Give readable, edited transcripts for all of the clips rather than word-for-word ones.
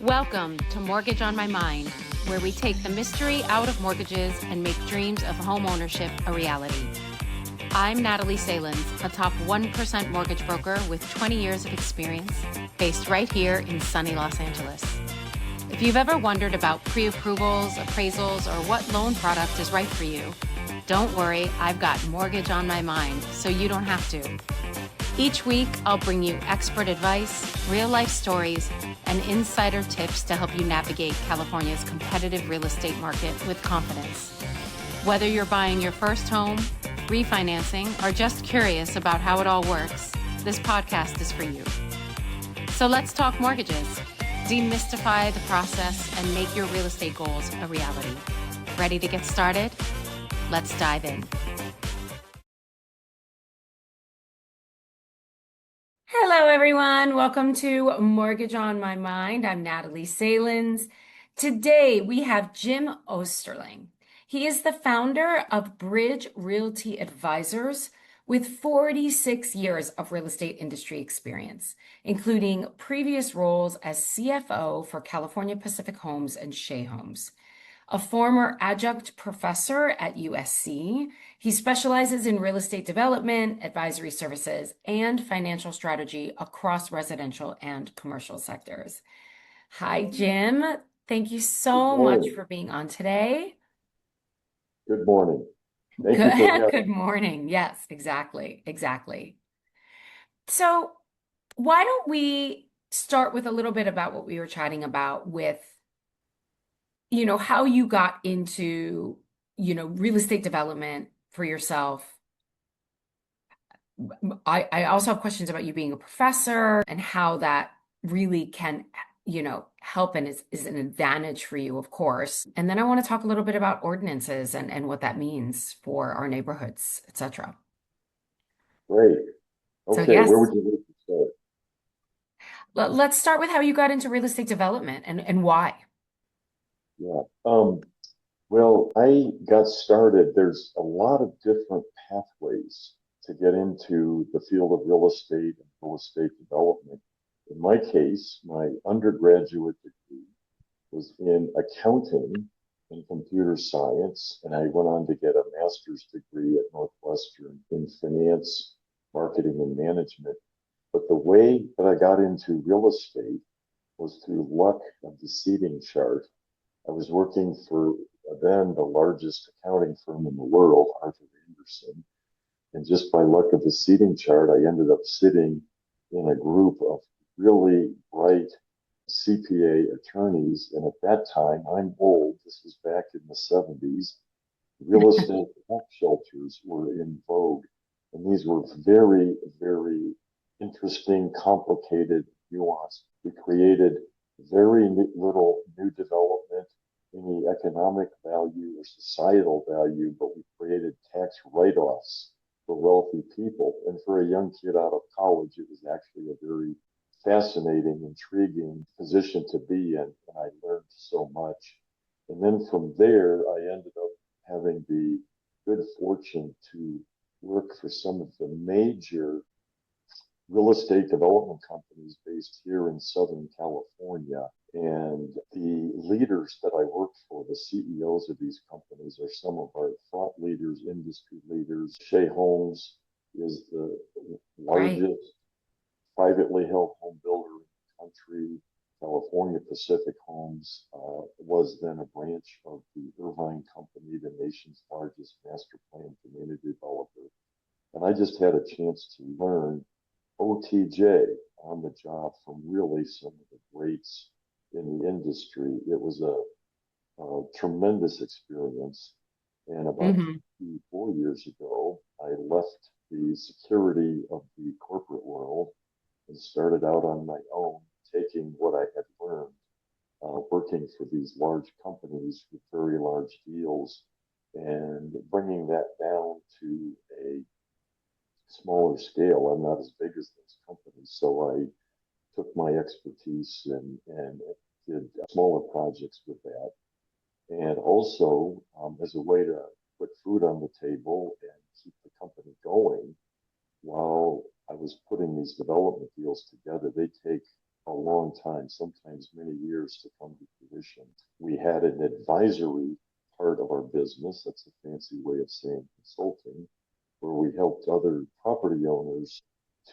Welcome to Mortgage on My Mind, where we take the mystery out of mortgages and make dreams of home ownership a reality. I'm Natalie Salins, a top 1% mortgage broker with 20 years of experience, based right here in sunny Los Angeles. If you've ever wondered about pre-approvals, appraisals, or what loan product is right for you, don't worry, I've got Mortgage on My Mind, so you don't have to. Each week, I'll bring you expert advice, real-life stories, and insider tips to help you navigate California's competitive real estate market with confidence. Whether you're buying your first home, refinancing, or just curious about how it all works, this podcast is for you. So let's talk mortgages, demystify the process, and make your real estate goals a reality. Ready to get started? Let's dive in. Hello, everyone. Welcome to Mortgage on My Mind. I'm Natalie Salins. Today, we have Jim Osterling. He is the founder of Bridge Realty Advisors with 46 years of real estate industry experience, including previous roles as CFO for California Pacific Homes and Shea Homes. A former adjunct professor at USC, he specializes in real estate development, advisory services, and financial strategy across residential and commercial sectors. Hi, Jim. Thank you so much for being on today. Good morning. Thank you for having Good morning. Yes, exactly. So why don't we start with a little bit about what we were chatting about with how you got into, real estate development for yourself. I also have questions about you being a professor and how that really can, help and is an advantage for you, of course. And then I want to talk a little bit about ordinances and what that means for our neighborhoods, etc. Great. So Okay, yes, where would you like to start? let's start with how you got into real estate development and why. Yeah. Well, I got started. There's a lot of different pathways to get into the field of real estate and real estate development. In my case, my undergraduate degree was in accounting and computer science, and I went on to get a master's degree at Northwestern in finance, marketing, and management. But the way that I got into real estate was through luck of the seating chart. I was working for then the largest accounting firm in the world, Arthur Andersen. And just by luck of the seating chart, I ended up sitting in a group of really bright CPA attorneys. And at that time, I'm old, this was back in the 70s, real estate tax shelters were in vogue. And these were very, very interesting, complicated, nuanced. We created very little new development, any economic value or societal value, but we created tax write-offs for wealthy people. And for a young kid out of college, it was actually a very fascinating, intriguing position to be in, and I learned so much. And then from there, I ended up having the good fortune to work for some of the major real estate development companies based here in Southern California. And the leaders that I worked for, the CEOs of these companies, are some of our thought leaders, industry leaders. Shea Homes is the largest privately held home builder in the country. California Pacific Homes was then a branch of the Irvine Company, the nation's largest master plan community developer. And I just had a chance to learn OTJ on the job from really some of the greats in the industry. It was a tremendous experience. And about 4 years ago, I left the security of the corporate world and started out on my own, taking what I had learned, working for these large companies with very large deals and bringing that down to a smaller scale. I'm not as big as those companies, so I took my expertise and did smaller projects with that. And also, as a way to put food on the table and keep the company going, while I was putting these development deals together, they take a long time, sometimes many years to come to fruition. We had an advisory part of our business. That's a fancy way of saying consulting, where we helped other property owners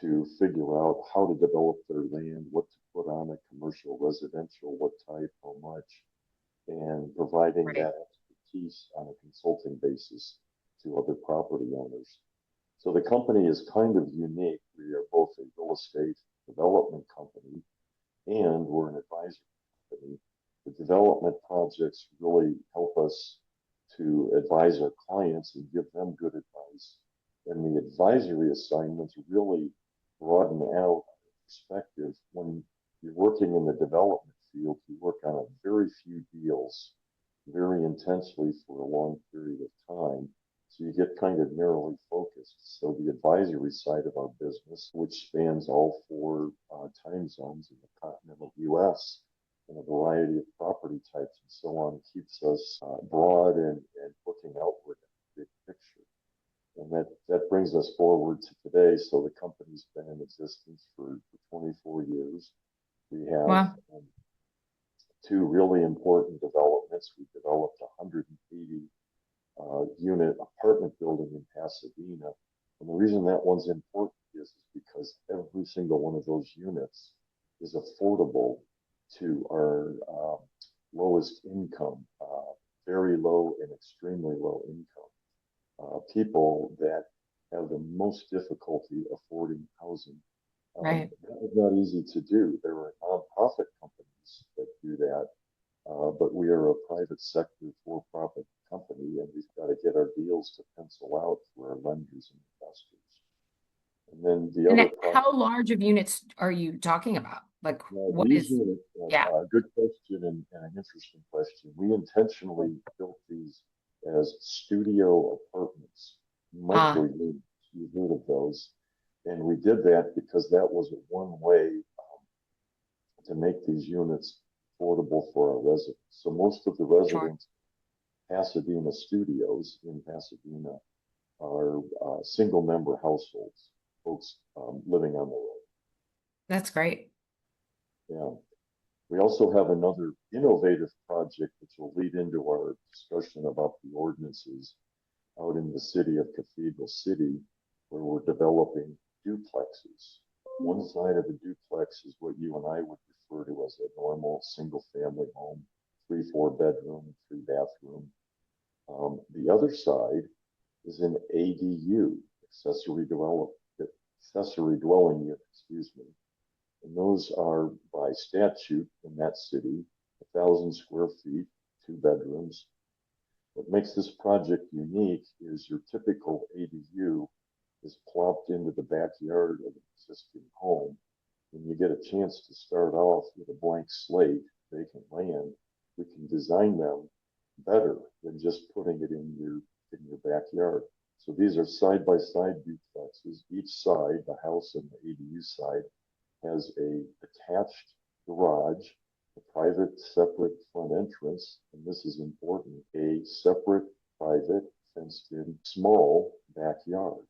to figure out how to develop their land, what to put on it, commercial, residential, what type, how much, and providing Right. that expertise on a consulting basis to other property owners. So the company is kind of unique. We are both a real estate development company and we're an advisory company. The development projects really help us to advise our clients and give them good advice. And the advisory assignments really broaden out our perspective. When you're working in the development field, you work on a very few deals very intensely for a long period of time. So you get kind of narrowly focused. So the advisory side of our business, which spans all four time zones in the continental U.S. and a variety of property types and so on, keeps us broad and looking outward at the big picture. And that brings us forward to today. So the company's been in existence for 24 years. We have Wow. two really important developments. We developed a 180 unit apartment building in Pasadena. And the reason that one's important is because every single one of those units is affordable to our lowest income, very low and extremely low income people that have the most difficulty affording housing. Right. That is not easy to do. There are nonprofit companies that do that, but we are a private sector for-profit company, and we've got to get our deals to pencil out for our lenders and investors. And then the And other how large of units are you talking about? Like what these is, units, yeah. good question and an interesting question. We intentionally built these as studio apartments, micro units. You've heard of those. And we did that because that was one way to make these units affordable for our residents. So most of the residents, Pasadena studios in Pasadena, are single member households, folks living on their own. That's great. Yeah. We also have another innovative project which will lead into our discussion about the ordinances out in the city of Cathedral City, where we're developing duplexes. One side of a duplex is what you and I would refer to as a normal single family home, 3-4 bedroom, 3 bathroom. The other side is an ADU, accessory dwelling unit, excuse me. And those are by statute in that city, 1,000 square feet, 2 bedrooms. What makes this project unique is your typical ADU is plopped into the backyard of an existing home. When you get a chance to start off with a blank slate, vacant land, we can design them better than just putting it in your backyard. So these are side-by-side duplexes. Each side, the house and the ADU side, has a attached garage, a private separate front entrance, and this is important, a separate private fenced-in small backyard.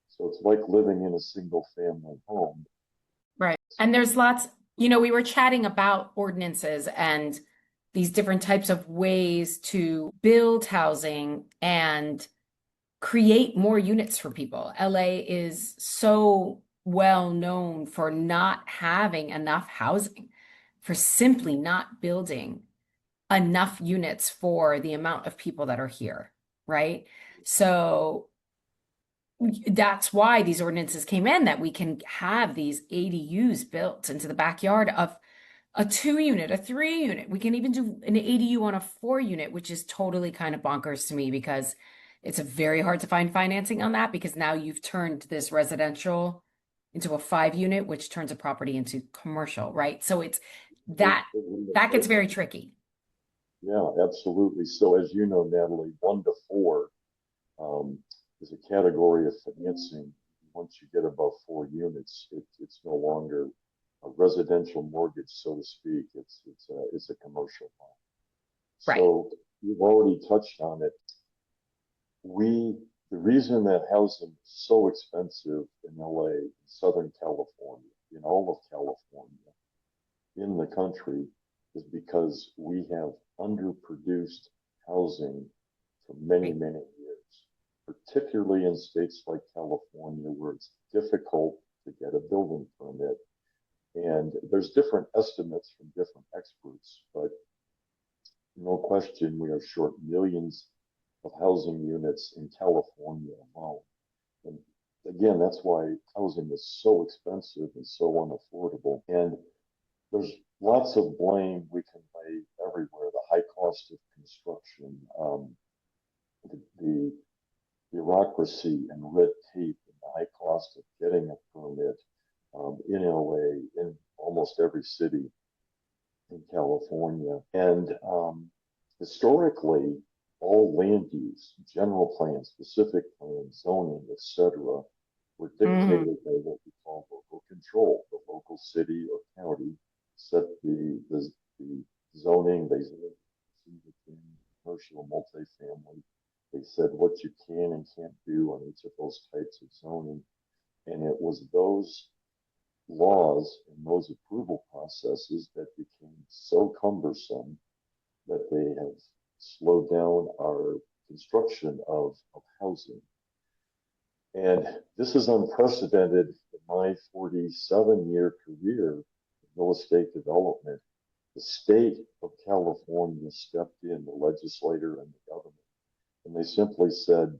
So it's like living in a single family home. Right. And there's lots, we were chatting about ordinances and these different types of ways to build housing and create more units for people. LA is so well known for not having enough housing, for simply not building enough units for the amount of people that are here, right? So that's why these ordinances came in, that we can have these ADUs built into the backyard of a 2-unit, a 3-unit. We can even do an ADU on a 4-unit, which is totally kind of bonkers to me because it's very hard to find financing on that, because now you've turned this residential into a 5-unit, which turns a property into commercial, right? So it's that gets very tricky. Yeah, absolutely. So as you know, Natalie, 1 to 4 is a category of financing. Once you get above 4 units, it's no longer a residential mortgage, so to speak. It's a commercial loan. Right. So you've already touched on it. The reason that housing is so expensive in LA, in Southern California, in all of California, in the country is because we have underproduced housing for many, Right. many years, particularly in states like California, where it's difficult to get a building permit. And there's different estimates from different experts, but no question we are short millions of housing units in California alone. And again, that's why housing is so expensive and so unaffordable. And there's lots of blame we can lay everywhere. The high cost of construction, the bureaucracy and red tape, and the high cost of getting a permit in LA, in almost every city in California. And historically, all land use, general plans, specific plans, zoning, etc., were dictated by what we call local control. The local city or county set the zoning, they said commercial, multifamily. They said what you can and can't do on each of those types of zoning. And it was those laws and those approval processes that became so cumbersome that they have slowed down our construction of housing. And this is unprecedented in my 47-year career in real estate development. The state of California stepped in, the legislator and the government, and they simply said,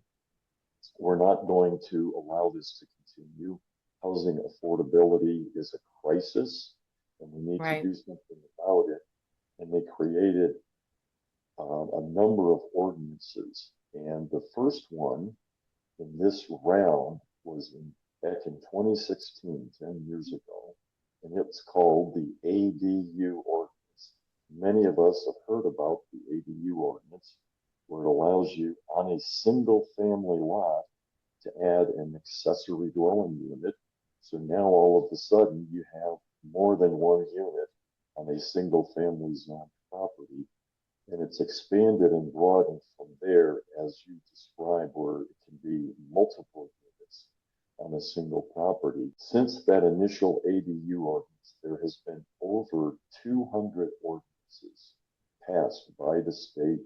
we're not going to allow this to continue. Housing affordability is a crisis, and we need to do something about it. And they created a number of ordinances. And the first one in this round was back in 2016, 10 years ago, and it's called the ADU ordinance. Many of us have heard about the ADU ordinance, where it allows you on a single family lot to add an accessory dwelling unit. So now all of a sudden you have more than one unit on a single family zone property. And it's expanded and broadened from there, as you described, where it can be multiple units on a single property. Since that initial ADU ordinance, there has been over 200 ordinances passed by the state,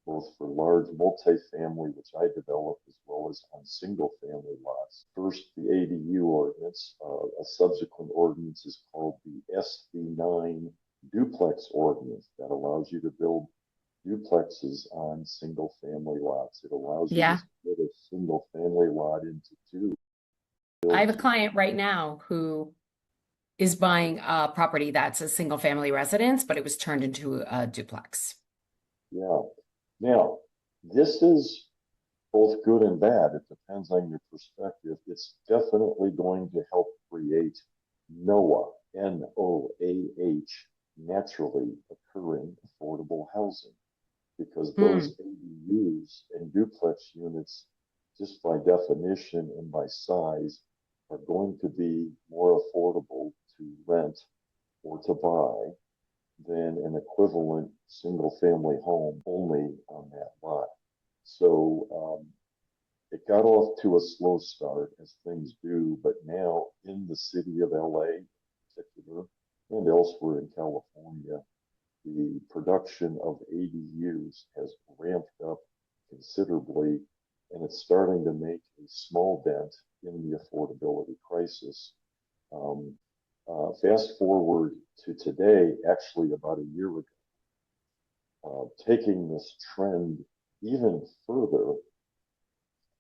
both for large multifamily, which I developed, as well as on single family lots. First, the ADU ordinance. A subsequent ordinance is called the SB9 duplex ordinance that allows you to build duplexes on single family lots. It allows you to split a single family lot into two. I have a client right now who is buying a property that's a single family residence, but it was turned into a duplex. Yeah. Now, this is both good and bad. It depends on your perspective. It's definitely going to help create NOAH, N-O-A-H, naturally occurring affordable housing, because those ADUs and duplex units, just by definition and by size, are going to be more affordable to rent or to buy than an equivalent single family home only on that lot. So it got off to a slow start, as things do, but now in the city of LA in particular, and elsewhere in California, the production of ADUs has ramped up considerably, and it's starting to make a small dent in the affordability crisis. Fast forward to today, actually about a year ago, taking this trend even further,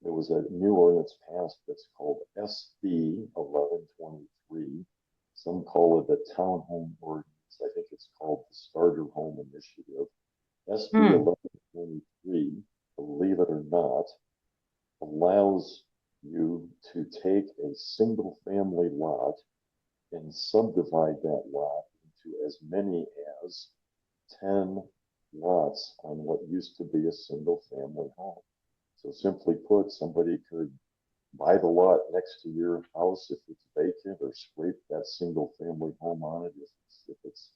there was a new ordinance passed that's called SB 1123. Some call it the townhome ordinance. I think it's called the Starter Home Initiative. SB 1123, believe it or not, allows you to take a single family lot and subdivide that lot into as many as 10 lots on what used to be a single family home. So simply put, somebody could buy the lot next to your house if it's vacant, or scrape that single family home on it if it's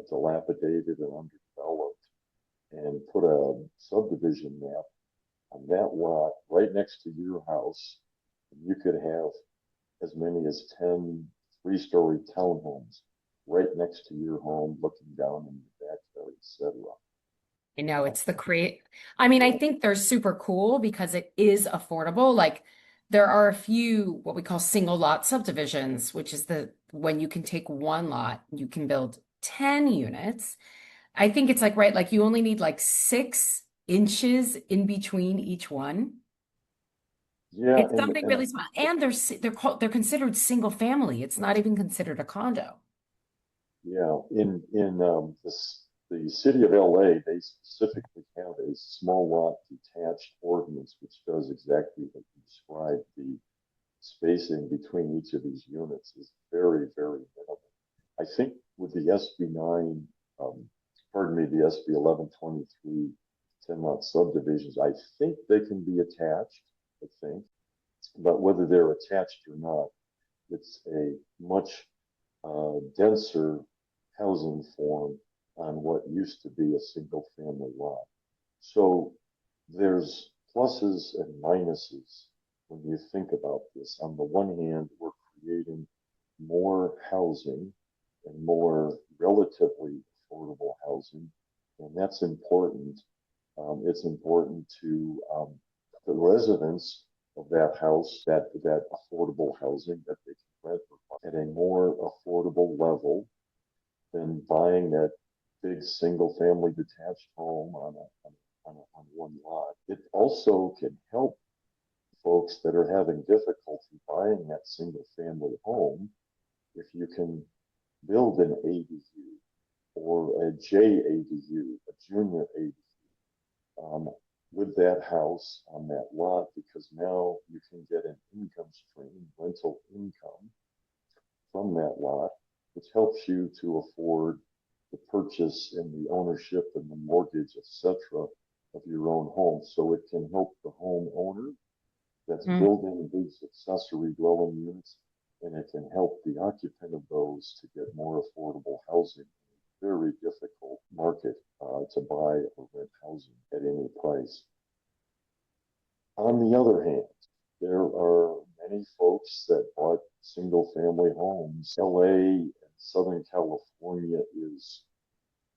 dilapidated and underdeveloped, and put a subdivision map on that lot right next to your house. And you could have as many as 10 three-story townhomes right next to your home, looking down in your backyard, etc. I know it's the create. I mean, I think they're super cool because it is affordable. Like there are a few what we call single lot subdivisions, which is the when you can take one lot, you can build 10 units. I think it's like, right, like you only need like 6 inches in between each one. Yeah, It's something really small. And they're considered single family. It's not even considered a condo. yeah, in the city of LA, they specifically have a small lot detached ordinance, which does exactly what you described. The spacing between each of these units is very, very minimal. I think with the SB9, pardon me, the SB 1123 10 lot subdivisions, I think they can be attached, I think, but whether they're attached or not, it's a much denser housing form on what used to be a single family lot. So there's pluses and minuses when you think about this. On the one hand, we're creating more housing and more relatively affordable housing, and that's important. It's important to the residents of that house, that affordable housing that they can rent at a more affordable level than buying that big single family detached home on one lot. It also can help folks that are having difficulty buying that single family home if you can build an ADU or a JADU, a junior ADU, with that house on that lot, because now you can get an income stream, rental income from that lot, which helps you to afford the purchase and the ownership and the mortgage, etc., of your own home. So it can help the homeowner that's building these accessory dwelling units, and it can help the occupant of those to get more affordable housing in a very difficult market to buy or rent housing at any price. On the other hand, there are many folks that bought single family homes. LA and Southern California is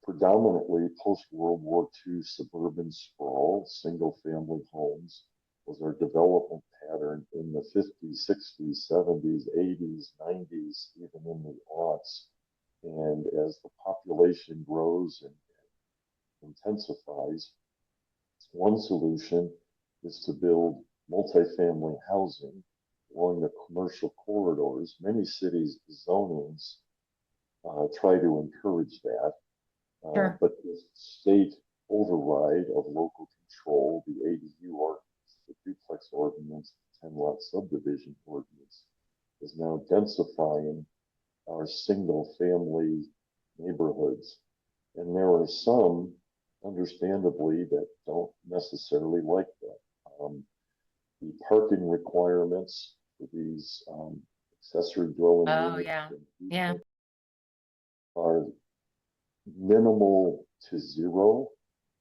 predominantly post-World War II suburban sprawl, single family homes was our development pattern in the 50s, 60s, 70s, 80s, 90s, even in the aughts. And as the population grows and intensifies, one solution is to build multifamily housing along the commercial corridors. Many cities' zonings try to encourage that, Sure. but the state override of local control, the ADU ordinance, the duplex ordinance, the 10 lot subdivision ordinance, is now densifying our single family neighborhoods. And there are some, understandably, that don't necessarily like that. The parking requirements for these accessory dwelling Oh, units yeah. Yeah. are minimal to zero.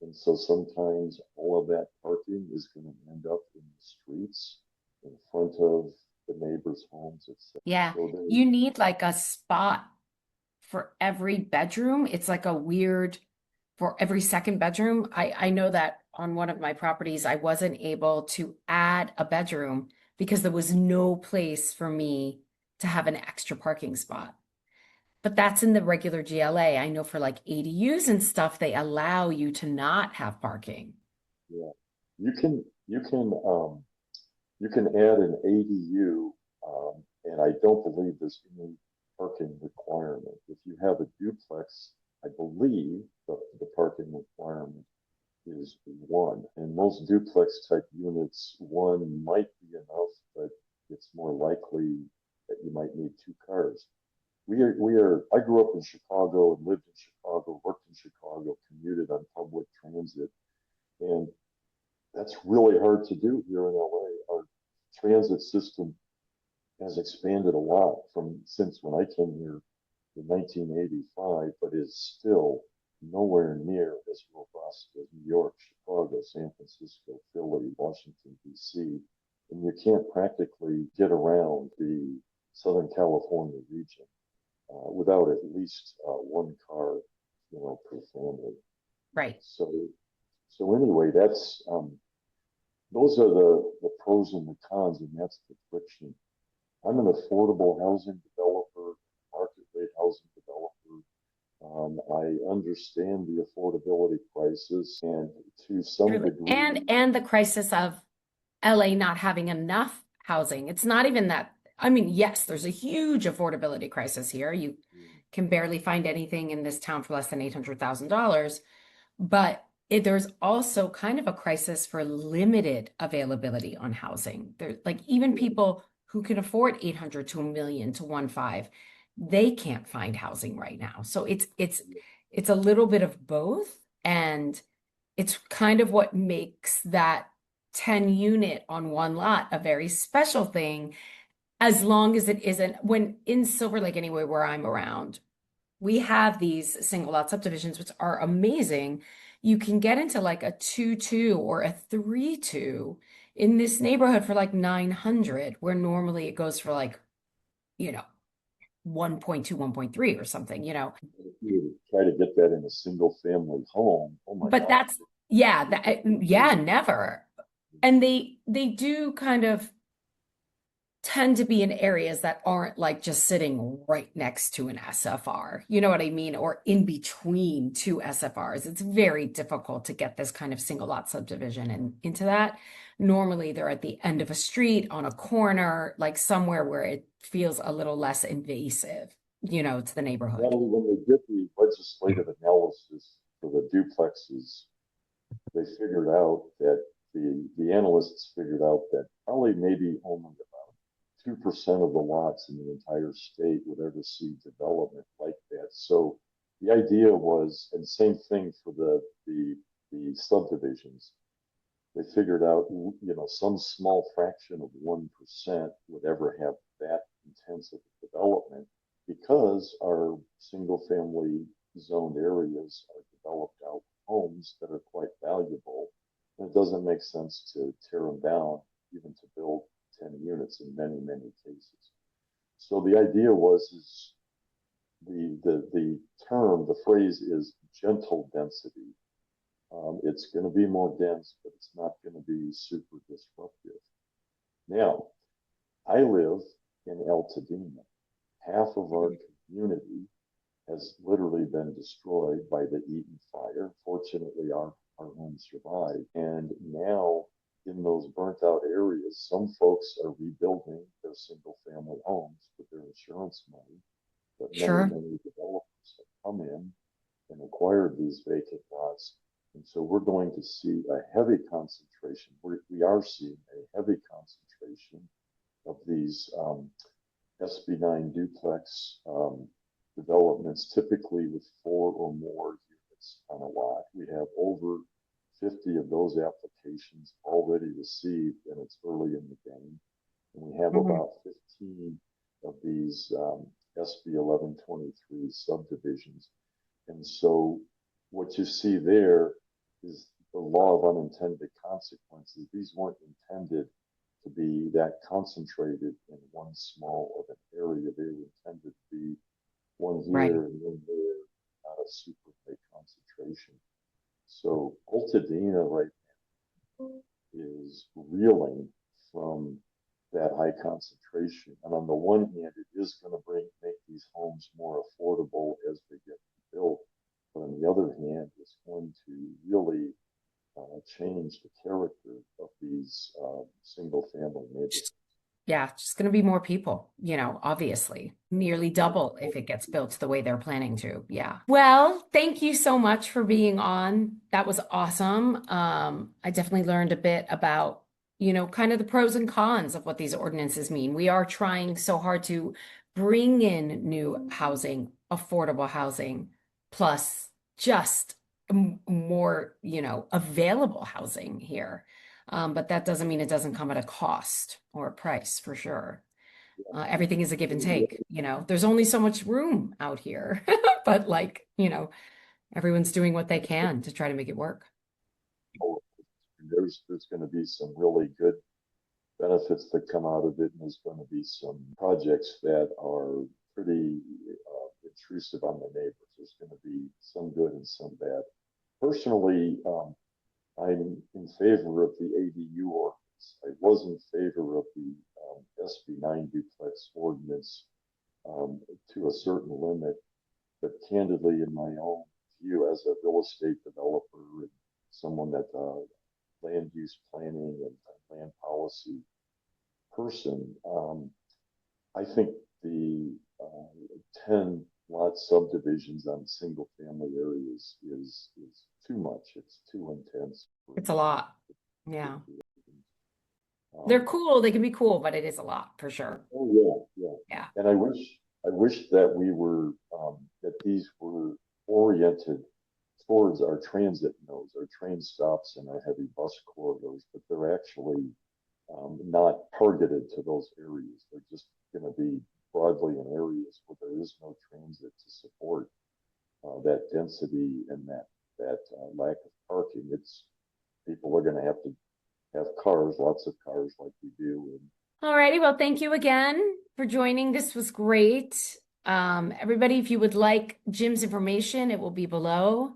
And so sometimes all of that parking is going to end up in the streets in front of the neighbors' homes, etc. Yeah. So You need like a spot for every bedroom. It's like a weird for every second bedroom. I know that on one of my properties, I wasn't able to add a bedroom because there was no place for me to have an extra parking spot. But that's in the regular GLA. I know for like ADUs and stuff, they allow you to not have parking. yeah, you can add an ADU, and I don't believe there's any parking requirement. If you have a duplex, I believe the parking requirement is one. And most duplex type units, one might be enough, but it's more likely that you might need two cars. I grew up in Chicago and lived in Chicago, worked in Chicago, commuted on public transit, and that's really hard to do here in LA. Our transit system has expanded a lot from since when I came here in 1985, but is still nowhere near as robust as New York, Chicago, San Francisco, Philly, Washington, D.C. And you can't practically get around the Southern California region without at least least one car, per family. Right. So anyway, that's those are the pros and the cons, and that's the friction. I'm an affordable housing developer, market rate housing developer. I understand the affordability crisis, and to some degree, and the crisis of LA not having enough housing. It's not even that. I mean, yes, there's a huge affordability crisis here. You can barely find anything in this town for less than $800,000, but there's also kind of a crisis for limited availability on housing. There, like even people who can afford 800 to a million to 1.5, they can't find housing right now. So it's a little bit of both, and it's kind of what makes that 10 unit on one lot a very special thing, as long as it isn't. When in Silver Lake, anyway, where I'm around, we have these single lot subdivisions, which are amazing. You can get into like a 2.2 or a 3.2 in this neighborhood for like 900, where normally it goes for like, 1.2, 1.3 or something, if you try to get that in a single family home, oh my But God. never. And they do kind of tend to be in areas that aren't like just sitting right next to an SFR. You know what I mean? Or in between two SFRs. It's very difficult to get this kind of single lot subdivision into that. Normally they're at the end of a street, on a corner, like somewhere where it feels a little less invasive, to the neighborhood. Natalie, when they did the legislative analysis for the duplexes, they figured out that the analysts figured out that probably maybe only about 2% of the lots in the entire state would ever see development like that. So the idea was, and same thing for the subdivisions, they figured out, some small fraction of 1% would ever have that intensive development, because our single family zoned areas are developed out homes that are quite valuable. And it doesn't make sense to tear them down, even to build 10 units in many, many cases. So the idea is the term, the phrase is gentle density. It's going to be more dense, but it's not going to be super disruptive. Now, I live in Altadena. Half of our community has literally been destroyed by the Eaton fire. Fortunately, our home survived. And now, in those burnt out areas, some folks are rebuilding their single family homes with their insurance money. But many developers have come in and acquired these vacant lots. And so we're going to see a heavy concentration. We are seeing a heavy concentration of these SB9 duplex developments, typically with 4 or more units on a lot. We have over 50 of those applications already received, and it's early in the game. And we have about 15 of these SB 1123 subdivisions. And so what you see there is the law of unintended consequences. These weren't intended to be that concentrated in one small of an area. They were intended to be one here and one there, not a super big concentration. So Altadena right now is reeling from that high concentration. And on the one hand, it is going to make these homes more affordable as they get built. But on the other hand, it's going to really change the character of these single family neighborhoods. Yeah, it's just going to be more people, obviously. Nearly double if it gets built the way they're planning to. Yeah. Well, thank you so much for being on. That was awesome. I definitely learned a bit about, kind of the pros and cons of what these ordinances mean. We are trying so hard to bring in new housing, affordable housing, plus just more, available housing here. But that doesn't mean it doesn't come at a cost or a price, for sure. Everything is a give and take. There's only so much room out here, but everyone's doing what they can to try to make it work. There's going to be some really good benefits that come out of it, and there's going to be some projects that are pretty intrusive on the neighbors. There's going to be some good and some bad. Personally, I'm in favor of the ADU ordinance. I was in favor of the SB 9 duplex ordinance to a certain limit, but candidly, in my own view as a real estate developer and someone that land use planning and land policy person, I think the 10 lot subdivisions on single family areas is too much. It's too intense. It's a lot. Yeah. They're They're cool. They can be cool, but it is a lot for sure. Oh yeah. And I wish that we were that these were oriented towards our transit nodes, our train stops, and our heavy bus corridors, but they're actually not targeted to those areas. They're just going to be broadly in areas where there is no transit to support that density and that lack of parking. People are going to have cars, lots of cars, like we do. All righty. Well, thank you again for joining. This was great. Everybody, if you would like Jim's information, it will be below.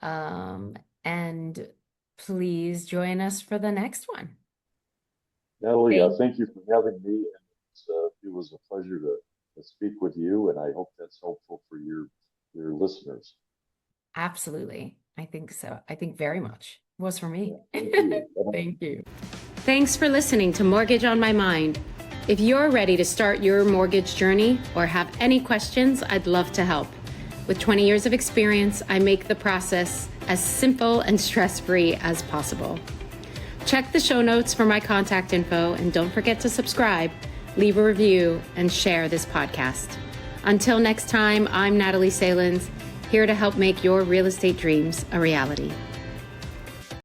And please join us for the next one. Natalie, thank you for having me. And it was a pleasure to speak with you, and I hope that's helpful for your listeners. Absolutely. I think so. I think very much. It was for me. Thank you. Thank you. Thanks for listening to Mortgage on My Mind. If you're ready to start your mortgage journey or have any questions, I'd love to help. With 20 years of experience, I make the process as simple and stress-free as possible. Check the show notes for my contact info, and don't forget to subscribe, leave a review, and share this podcast. Until next time, I'm Natalie Salins, here to help make your real estate dreams a reality.